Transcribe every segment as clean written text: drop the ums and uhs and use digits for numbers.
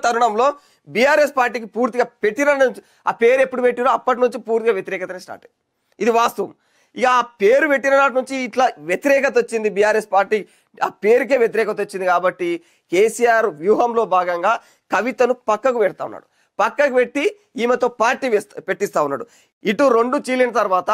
తరుణంలో బీఆర్ఎస్ పార్టీకి పూర్తిగా పెట్టిన ఆ పేరు ఎప్పుడు పెట్టిరో అప్పటి నుంచి పూర్తిగా వ్యతిరేకతనే స్టార్ట్ అయింది. ఇది వాస్తవం. ఇక ఆ పేరు పెట్టిన నాటి నుంచి ఇట్లా వ్యతిరేకత వచ్చింది, బీఆర్ఎస్ పార్టీ ఆ పేరుకే వ్యతిరేకత వచ్చింది. కాబట్టి కేసీఆర్ వ్యూహంలో భాగంగా కవితను పక్కకు పెడతా ఉన్నాడు. పక్కకు పెట్టి ఈమెతో పార్టీ పెట్టిస్తా ఉన్నాడు. ఇటు రెండు చీలిన తర్వాత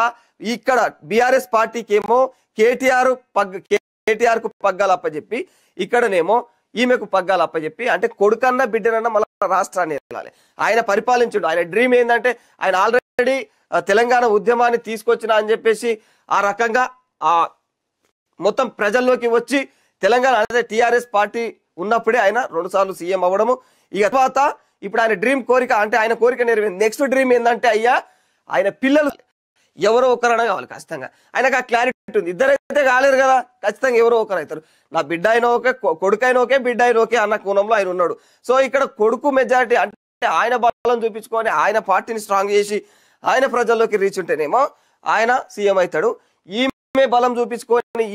ఇక్కడ బీఆర్ఎస్ పార్టీకి ఏమో కేటీఆర్ కు పగ్గాలు అప్పచెప్పి, ఇక్కడనేమో ఈమెకు పగ్గాలు అప్పచెప్పి, అంటే కొడుకన్నా బిడ్డనన్నా మళ్ళీ రాష్ట్రాన్ని వెళ్ళాలి. ఆయన పరిపాలించుడు. ఆయన డ్రీమ్ ఏంటంటే ఆయన ఆల్రెడీ తెలంగాణ ఉద్యమాన్ని తీసుకొచ్చిన అని చెప్పేసి ఆ రకంగా ఆ మొత్తం ప్రజల్లోకి వచ్చి తెలంగాణ అదే టీఆర్ఎస్ పార్టీ ఉన్నప్పుడే ఆయన 2 సార్లు సీఎం అవ్వడము. ఇక తర్వాత ఇప్పుడు ఆయన డ్రీమ్ కోరిక, అంటే ఆయన కోరిక నెరవేరింది. నెక్స్ట్ డ్రీమ్ ఏంటంటే అయ్యా ఆయన పిల్లలు ఎవరో ఒకరైనా కావాలి ఖచ్చితంగా. ఆయనకు ఆ క్లారిటీ ఉంది. ఇద్దరైతే కాలేరు కదా, ఖచ్చితంగా ఎవరో ఒకరు అవుతారు. నా బిడ్డ అయినా ఓకే, కొడుకు అయినా ఓకే, బిడ్డ అయినా ఓకే అన్న కోణంలో ఆయన ఉన్నాడు. సో ఇక్కడ కొడుకు మెజారిటీ అంటే ఆయన బలం చూపించుకొని ఆయన పార్టీని స్ట్రాంగ్ చేసి ఆయన ప్రజల్లోకి రీచ్ ఉంటేనేమో ఆయన సీఎం అవుతాడు. ఈమె బలం చూపించుకొని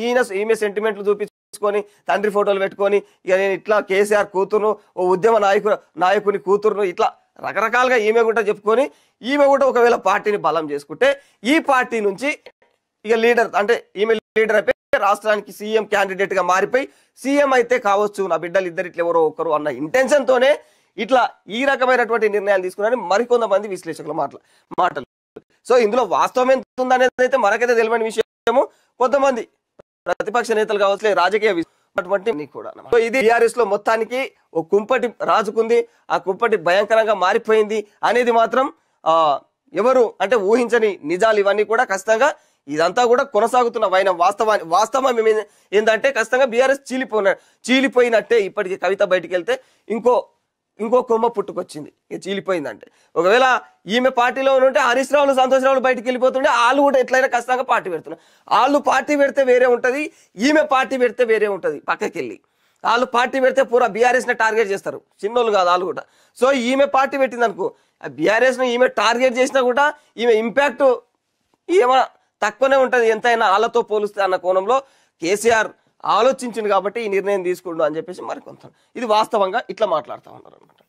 ఈమె సెంటిమెంట్లు చూపించుకొని తండ్రి ఫోటోలు పెట్టుకొని ఇక నేను ఇట్లా కేసీఆర్ కూతురును, ఓ ఉద్యమ నాయకుని కూతురును, ఇట్లా రకరకాలుగా ఈమె కూడా చెప్పుకొని ఈమె కూడా ఒకవేళ పార్టీని బలం చేసుకుంటే ఈ పార్టీ నుంచి ఇక లీడర్ అంటే ఈమె లీడర్ అయిపోయి రాష్ట్రానికి సీఎం క్యాండిడేట్ గా మారిపోయి సీఎం అయితే కావచ్చు, నా బిడ్డలు ఇద్దరు ఇట్లా ఎవరో ఒకరు అన్న ఇంటెన్షన్ తోనే ఇట్లా ఈ రకమైనటువంటి నిర్ణయాలు తీసుకున్నారని మరికొంతమంది విశ్లేషకుల మాటలు. సో ఇందులో వాస్తవం ఎంత ఉందనేది అయితే మనకైతే తెలియని విషయము. కొంతమంది ప్రతిపక్ష నేతలు కావచ్చు, రాజకీయ కూడా. సో ఇది టీఆర్ఎస్ లో మొత్తానికి ఓ కుంపటి రాజుకుంది, ఆ కుంపటి భయంకరంగా మారిపోయింది అనేది మాత్రం ఎవరు అంటే ఊహించని నిజాలు ఇవన్నీ కూడా. ఖచ్చితంగా ఇదంతా కూడా కొనసాగుతున్న వాస్తవం ఏంటంటే ఖచ్చితంగా బీఆర్ఎస్ చీలిపోయినట్టే. ఇప్పటికీ కవిత బయటికి వెళ్తే ఇంకో కొమ్మ పుట్టుకొచ్చింది, ఇక చీలిపోయిందంటే. ఒకవేళ ఈమె పార్టీలో ఉంటే హరీష్ రావులు, సంతోష్ రావులు బయటికి వెళ్ళిపోతుండే, వాళ్ళు కూడా ఎట్లయినా ఖచ్చితంగా పార్టీ పెడుతున్నారు. వాళ్ళు పార్టీ పెడితే వేరే ఉంటది, ఈమె పార్టీ పెడితే వేరే ఉంటది. పక్కకి వెళ్ళి వాళ్ళు పార్టీ పెడితే పూరా బీఆర్ఎస్ ని టార్గెట్ చేస్తారు, చిన్నోళ్ళు కాదు వాళ్ళు కూడా. సో ఈమె పార్టీ పెట్టింది అనుకో, బీఆర్ఎస్ ని ఈమె టార్గెట్ చేసినా కూడా ఈమె ఇంపాక్ట్ ఏమో తక్కువనే ఉంటది ఎంతైనా వాళ్ళతో పోలిస్తే అన్న కోణంలో కేసీఆర్ ఆలోచించింది కాబట్టి ఈ నిర్ణయం తీసుకుండు అని చెప్పేసి మరికొంత ఇది వాస్తవంగా ఇట్లా మాట్లాడుతూ ఉన్నారు అనమాట.